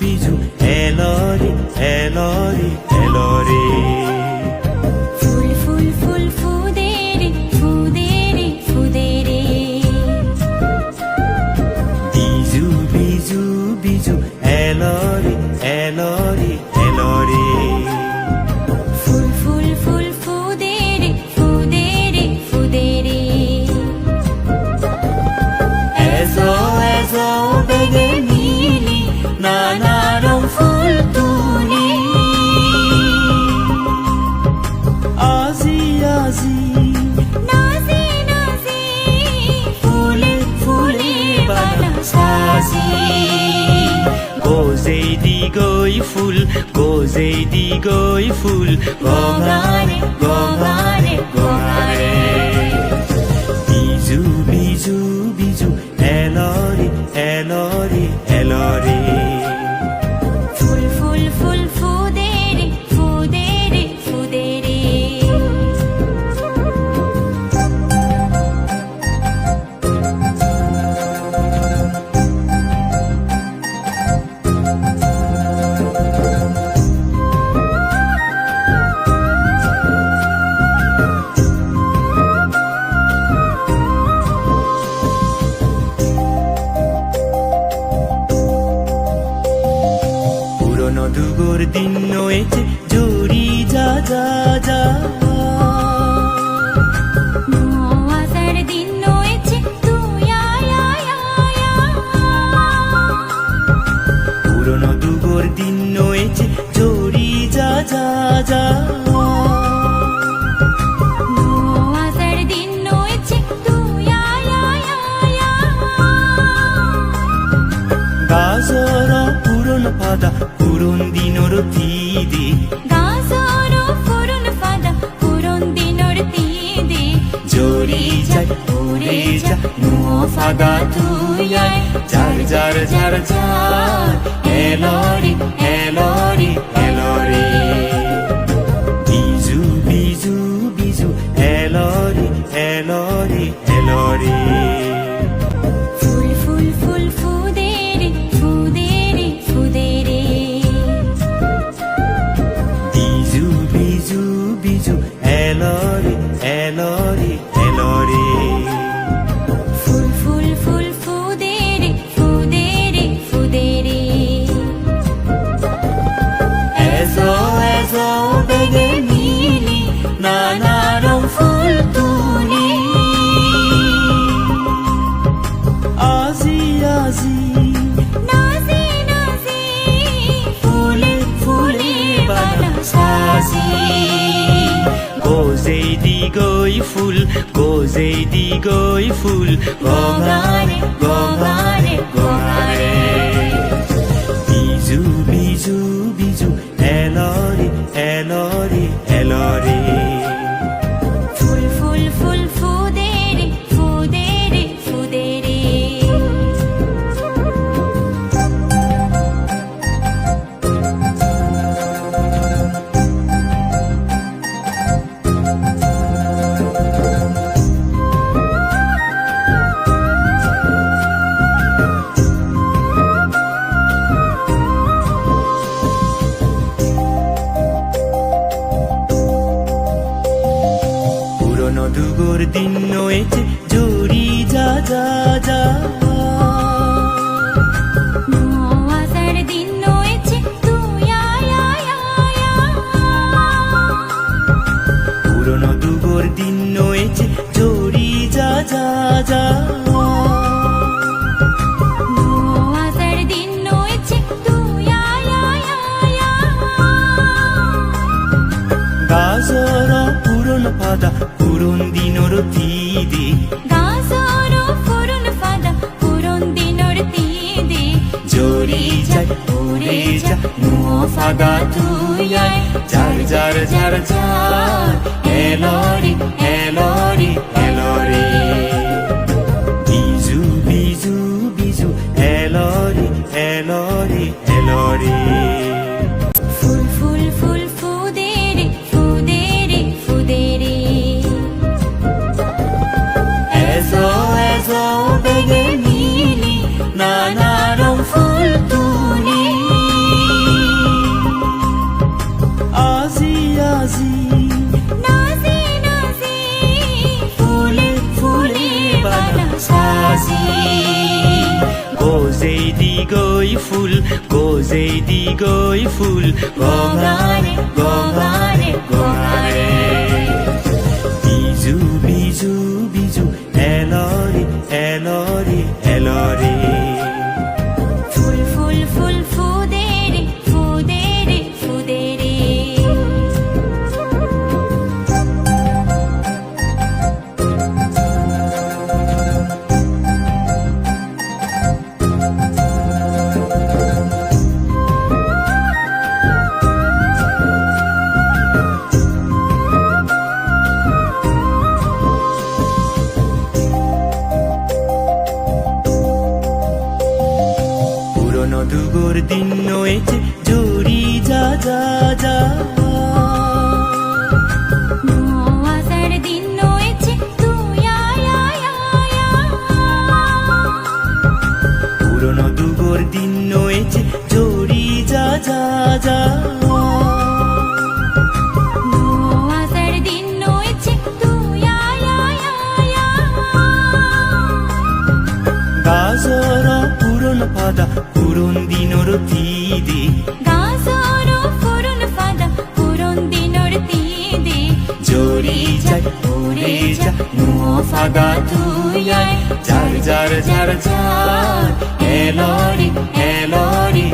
বিজু এলরে এলরে এলরে। ফুল ফুল ফুল ফুদে রে ফুদে রে ফুদে রে। বিজু বিজু বিজু এলরে এলরে এলরে। ফুল ফুল ফুল ফুদে রে ফুদে রে ফুদে রে। এজো এজো বেগে মিলি নানা রং ফুল তুলি। আজি আজি নাজি নাজি ফুলে ফুলে বানা সাজি। গজেই দি গৈ ফুল গজেই দি গৈ ফুল গঙাৰে গঙাৰে গঙাৰে। বিজু বিজু বিজু এলৰে এলৰে এলৰে। ফুল ফুল ফুল ফুদে রে ফুদে রে ফুদে রে। পুরনো দুগোর দিন নয়েছে জুড়ি যা যা যা। আসার দিন নয়েছে তুই আয় আয় আয় আয়। পুরনো দুগোর দিন নয়েছে জুড়ি যা যা যা। আসার দিন নয়েছে তুই আয় আয় আয় আয়। গাজর পুরন পাদা পুরন দিনর তিদি। গাজর ফুরন ফাদা ফুরন দিনর তিদি। জড়ি যায় উড়ে যা নুয়ো ফাদা তুই আয়। যার যার যার যার এলরে এলরে এলরে। বিজু বিজু বিজু এলরে এলরে এলরে। ফুল ফুল ফুল ফুদে রে ফুদে রে ফুদে রে। বিজু বিজু বিজু এলরে এলরে এলরে। ফুল ফুল ফুল ফুদে রে ফুদে রে ফুদে রে। এজো এজো বেগে মিলি নানা রং ফুল তুলি। আজি আজি নাজি নাজি ফুলে ফুলে বানা সাজি। গজেই দি গৈ ফুল গজেই দি গৈ ফুল গঙাৰে গঙাৰে গঙাৰে। বিজু বিজু বিজু এলৰে এলৰে এলৰে। ফুল ফুল ফুল ফুদে রে ফুদে রে ফুদে রে। পুরনো দুগোর দিন নয়েছে জুড়ি যা যা যা। আসার দিন নয়েছে তুই আয় আয় আয় আয়। পুরনো দুগোর দিন নয়েছে জুড়ি যা যা যা। আসার দিন নয়েছে তুই আয় আয় আয় আয়। গাজর পুরন পাদা পুরন দিনর তিদি। গাজর ফুরন ফাদা ফুরন দিনর তিদি। জড়ি যায় উড়ে যা নুয়ো ফাদা তুই আয়। যার যার যার যার এলরে এলরে এলরে। বিজু বিজু বিজু এলরে এলরে এলরে। ফুল ফুল ফুল ফুদে রে ফুদে রে ফুদে রে। এজো এজো বেগে মিলি নানা রং ফুল তুলি। ফুল গজেই দি গৈ ফুল গঙাৰে গঙাৰে গঙাৰে বিজু বিজু বিজু এলৰে এলৰে এলৰে ফুল ফুল ফুল ফুদেৰে ফুদেৰে ফুদেৰে পুরনো দুগোর দিন নয়েছে জড়ি যা যা যা আসার দিন নয়েছে তুই আয় আয় আয় পুরনো দুগোর দিন নয়েছে জড়ি যা যা যা আসার দিন নয়েছে তুই আয় আয় আয় গাজর পুরন পাদা পুরন দিনর তিদে গাজর ফুরন ফাদা পুরন দিনর তিদে জড়ি যায় উড়ে যা নুয়ো ফাদা তুই আয় যার যার যার যার এলরি এলরি